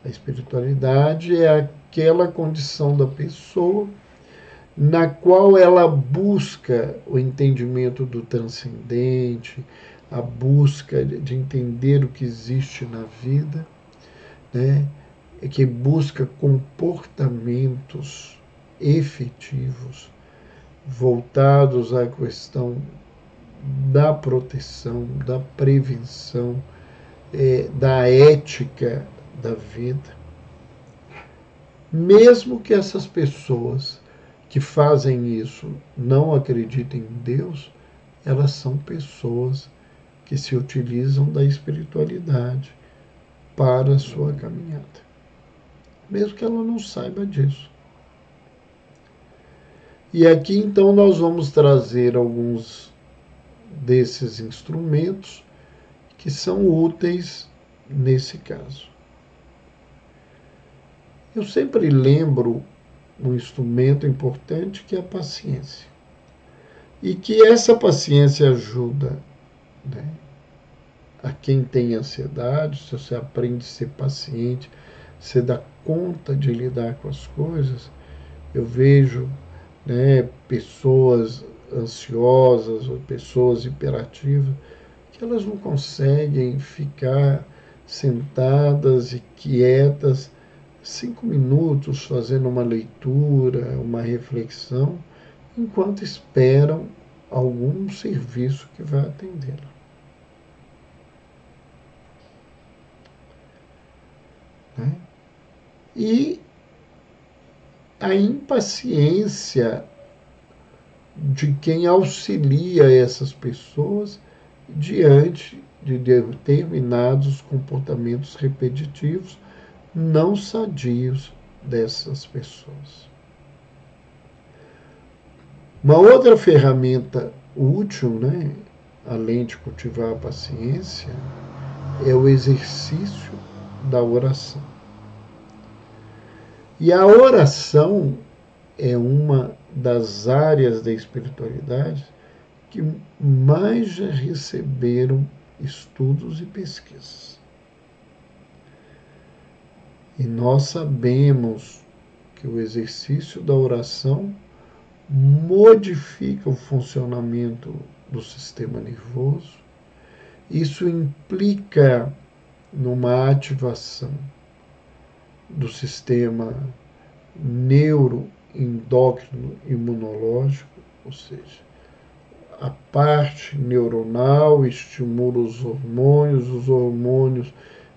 A espiritualidade é aquela condição da pessoa na qual ela busca o entendimento do transcendente, a busca de entender o que existe na vida, né? Que busca comportamentos efetivos voltados à questão da proteção, da prevenção, da ética da vida. Mesmo que essas pessoas que fazem isso não acreditem em Deus, elas são pessoas que se utilizam da espiritualidade para a sua caminhada, mesmo que ela não saiba disso. E aqui então nós vamos trazer alguns desses instrumentos que são úteis nesse caso. Eu sempre lembro um instrumento importante que é a paciência. E que essa paciência ajuda, né, a quem tem ansiedade. Se você aprende a ser paciente, você dá conta de lidar com as coisas. Eu vejo, né, pessoas ansiosas ou pessoas hiperativas que elas não conseguem ficar sentadas e quietas 5 minutos fazendo uma leitura, uma reflexão, enquanto esperam algum serviço que vai atendê-la. Né? E a impaciência de quem auxilia essas pessoas diante de determinados comportamentos repetitivos não sadios dessas pessoas. Uma outra ferramenta útil, né, além de cultivar a paciência, é o exercício da oração. E a oração é uma das áreas da espiritualidade que mais já receberam estudos e pesquisas. E nós sabemos que o exercício da oração modifica o funcionamento do sistema nervoso. Isso implica numa ativação do sistema neuroendócrino imunológico, ou seja, a parte neuronal estimula os hormônios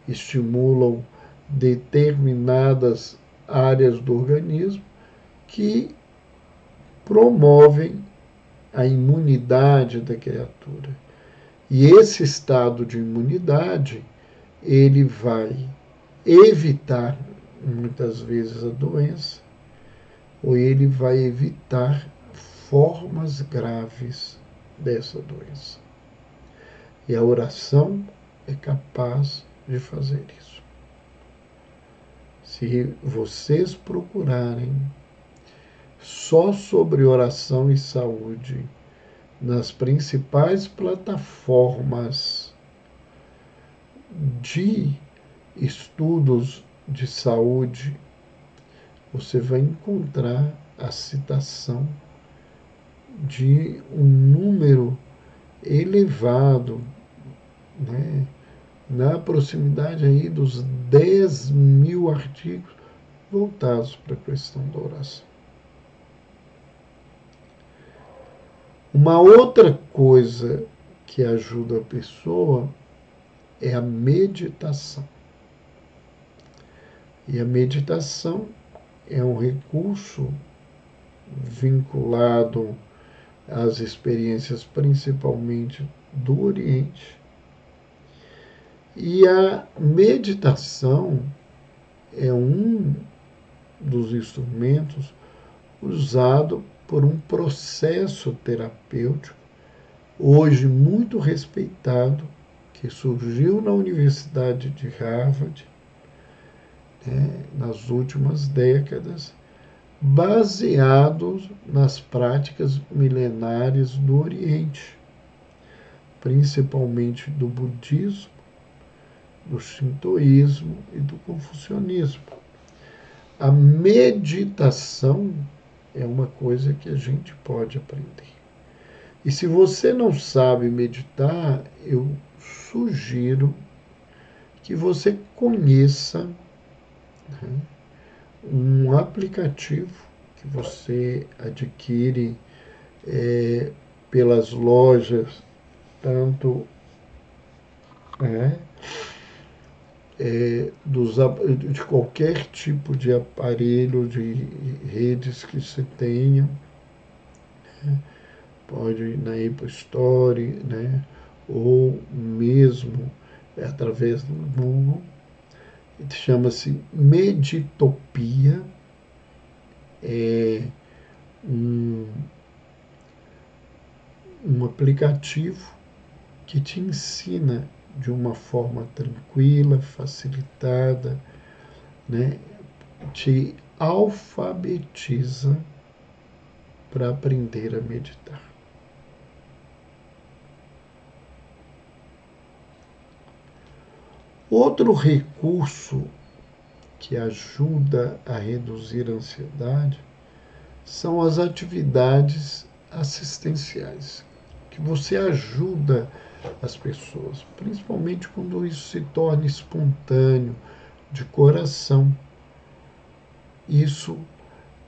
estimulam determinadas áreas do organismo que promovem a imunidade da criatura. E esse estado de imunidade, ele vai evitar, muitas vezes, a doença, ou ele vai evitar formas graves dessa doença. E a oração é capaz de fazer isso. Se vocês procurarem só sobre oração e saúde nas principais plataformas de estudos de saúde, você vai encontrar a citação de um número elevado, né, na proximidade aí dos 10.000 artigos voltados para a questão da oração. Uma outra coisa que ajuda a pessoa é a meditação. E a meditação é um recurso vinculado às experiências principalmente do Oriente. E a meditação é um dos instrumentos usado por um processo terapêutico, hoje muito respeitado, que surgiu na Universidade de Harvard, nas últimas décadas, baseados nas práticas milenares do Oriente, principalmente do budismo, do shintoísmo e do confucionismo. A meditação é uma coisa que a gente pode aprender. E se você não sabe meditar, eu sugiro que você conheça, né, um aplicativo que você adquire pelas lojas, tanto de qualquer tipo de aparelho, de redes que você tenha. Pode ir na Apple Store, ou mesmo através do Google. Chama-se Meditopia. É um aplicativo que te ensina de uma forma tranquila, facilitada, te alfabetiza para aprender a meditar. Outro recurso que ajuda a reduzir a ansiedade são as atividades assistenciais, que você ajuda as pessoas, principalmente quando isso se torna espontâneo, de coração. Isso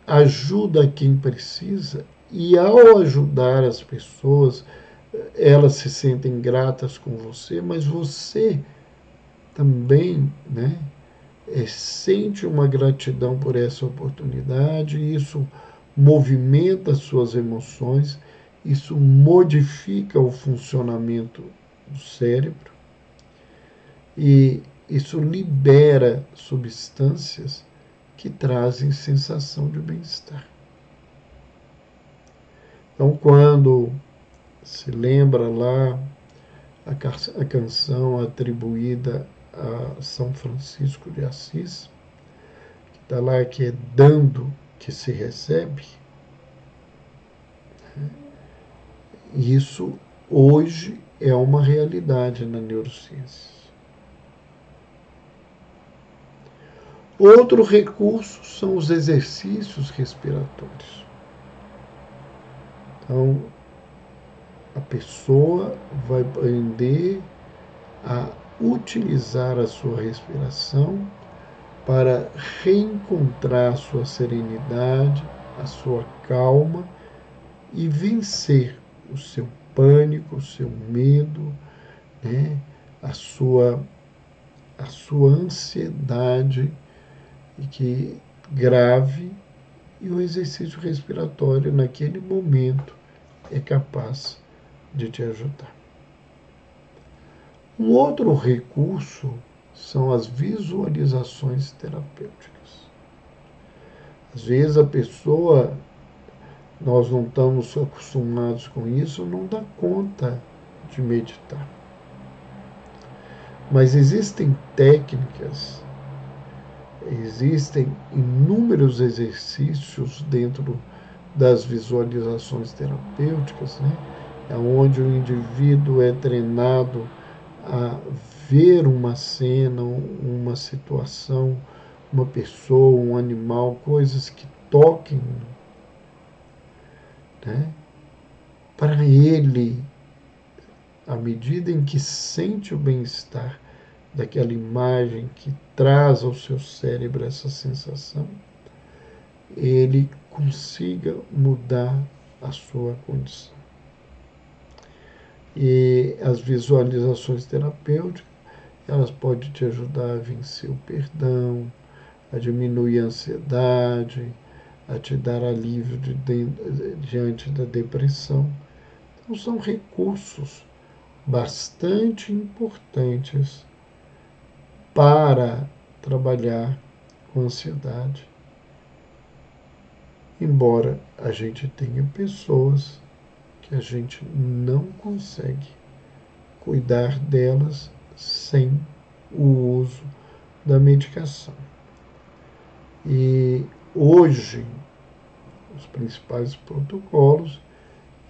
ajuda quem precisa, e ao ajudar as pessoas, elas se sentem gratas com você, mas você também, sente uma gratidão por essa oportunidade, e isso movimenta suas emoções, isso modifica o funcionamento do cérebro e isso libera substâncias que trazem sensação de bem-estar. Então, quando se lembra lá a canção atribuída a São Francisco de Assis, que está lá, que é dando que se recebe, isso hoje é uma realidade na neurociência. Outro recurso são os exercícios respiratórios. Então, a pessoa vai aprender a utilizar a sua respiração para reencontrar a sua serenidade, a sua calma e vencer o seu pânico, o seu medo, a sua ansiedade que grave, e o exercício respiratório naquele momento é capaz de te ajudar. Um outro recurso são as visualizações terapêuticas. Às vezes a pessoa, nós não estamos acostumados com isso, não dá conta de meditar. Mas existem técnicas, existem inúmeros exercícios dentro das visualizações terapêuticas, onde o indivíduo é treinado a ver uma cena, uma situação, uma pessoa, um animal, coisas que toquem, para ele, à medida em que sente o bem-estar daquela imagem que traz ao seu cérebro essa sensação, ele consiga mudar a sua condição. E as visualizações terapêuticas, elas podem te ajudar a vencer o perdão, a diminuir a ansiedade, a te dar alívio diante da depressão. Então, são recursos bastante importantes para trabalhar com ansiedade. Embora a gente tenha pessoas que a gente não consegue cuidar delas sem o uso da medicação. E hoje, os principais protocolos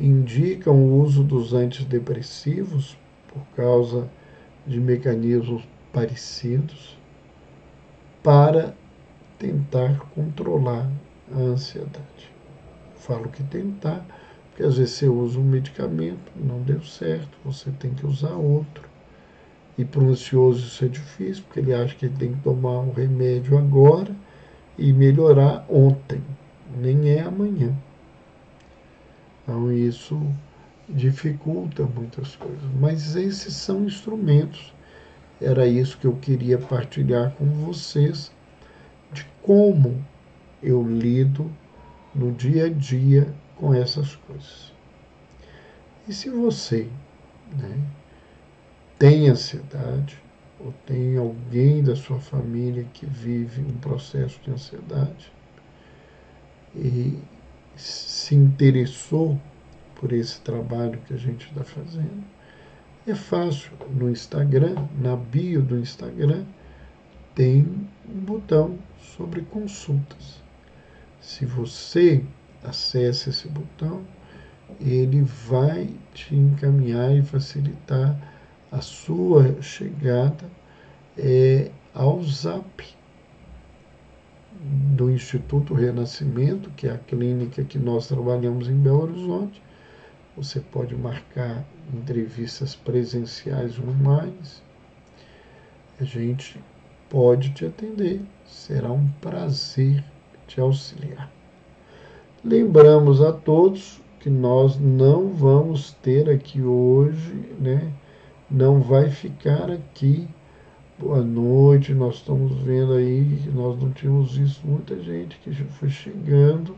indicam o uso dos antidepressivos por causa de mecanismos parecidos para tentar controlar a ansiedade. Falo que tentar, porque às vezes você usa um medicamento, não deu certo, você tem que usar outro. E para o ansioso isso é difícil, porque ele acha que ele tem que tomar um remédio agora e melhorar ontem, nem é amanhã. Então isso dificulta muitas coisas. Mas esses são instrumentos. Era isso que eu queria partilhar com vocês, de como eu lido no dia a dia com essas coisas. E se você, né, tem ansiedade, ou tem alguém da sua família que vive um processo de ansiedade e se interessou por esse trabalho que a gente está fazendo, é fácil. No Instagram, na bio do Instagram, tem um botão sobre consultas. Se você acessa esse botão, ele vai te encaminhar e facilitar a sua chegada ao Zap do Instituto Renascimento, que é a clínica que nós trabalhamos em Belo Horizonte. Você pode marcar entrevistas presenciais ou online. A gente pode te atender. Será um prazer te auxiliar. Lembramos a todos que nós não vamos ter aqui hoje, né? Não vai ficar aqui. Boa noite, nós estamos vendo aí que nós não tínhamos visto muita gente que foi chegando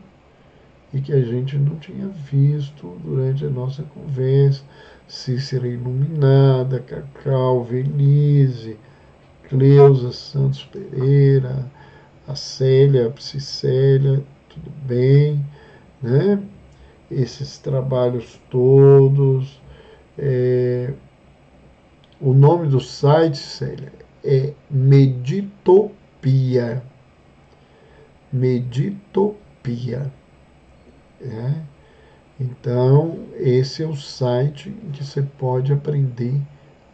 e que a gente não tinha visto durante a nossa conversa. Cícera Iluminada, Cacau, Venise, Cleusa Santos Pereira, a Célia, a Cicélia, tudo bem, né? Esses trabalhos todos. O nome do site, Célia, é Meditopia. Meditopia. Né? Então, esse é o site em que você pode aprender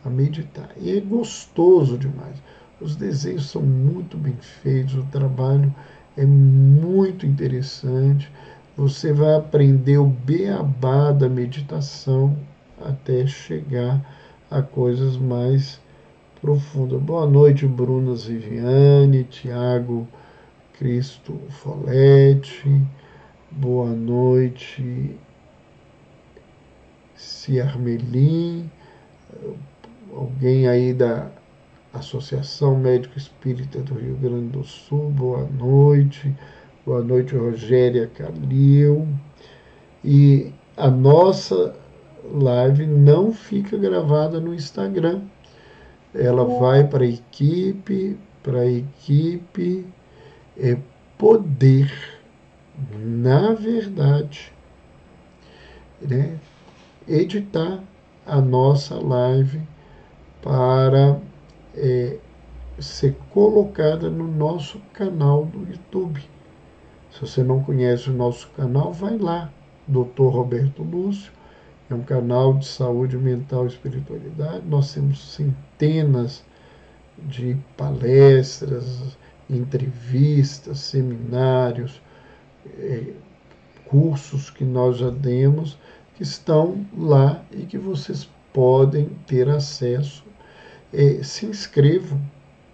a meditar. E é gostoso demais. Os desenhos são muito bem feitos, o trabalho é muito interessante. Você vai aprender o beabá da meditação até chegar a coisas mais profundas. Boa noite, Bruna Viviane, Tiago Cristo Folete. Boa noite, Ciarmelim. Alguém aí da Associação Médico Espírita do Rio Grande do Sul. Boa noite. Boa noite, Rogéria Calil. E a nossa live não fica gravada no Instagram. Ela vai para a equipe poder, na verdade, né, editar a nossa live para ser colocada no nosso canal do YouTube. Se você não conhece o nosso canal, vai lá, Dr. Roberto Lúcio. É um canal de saúde mental e espiritualidade. Nós temos centenas de palestras, entrevistas, seminários, cursos que nós já demos, que estão lá e que vocês podem ter acesso. Se inscrevam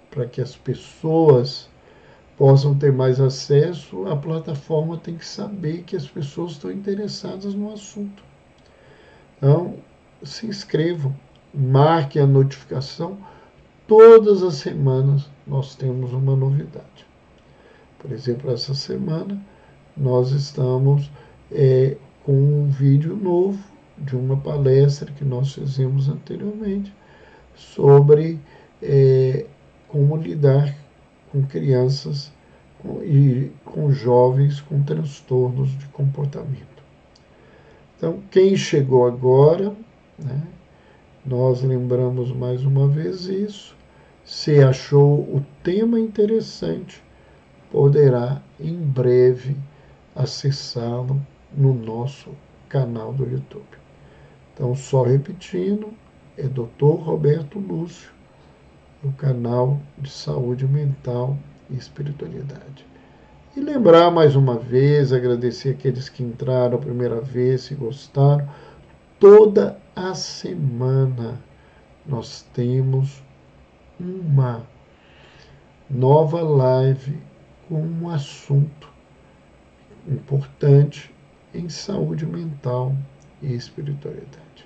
para que as pessoas possam ter mais acesso. A plataforma tem que saber que as pessoas estão interessadas no assunto. Então, se inscrevam, marquem a notificação. Todas as semanas nós temos uma novidade. Por exemplo, essa semana nós estamos com um vídeo novo de uma palestra que nós fizemos anteriormente sobre como lidar com crianças e com jovens com transtornos de comportamento. Então, quem chegou agora, né, nós lembramos mais uma vez isso. Se achou o tema interessante, poderá em breve acessá-lo no nosso canal do YouTube. Então, só repetindo, é Dr. Roberto Lúcio, o canal de saúde mental e espiritualidade. E lembrar mais uma vez, agradecer aqueles que entraram a primeira vez, se gostaram. Toda a semana nós temos uma nova live com um assunto importante em saúde mental e espiritualidade.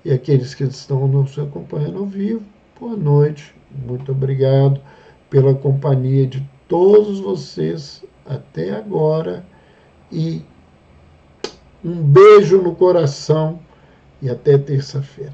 E aqueles que estão nos acompanhando ao vivo, boa noite, muito obrigado pela companhia de todos vocês até agora e um beijo no coração e até terça-feira.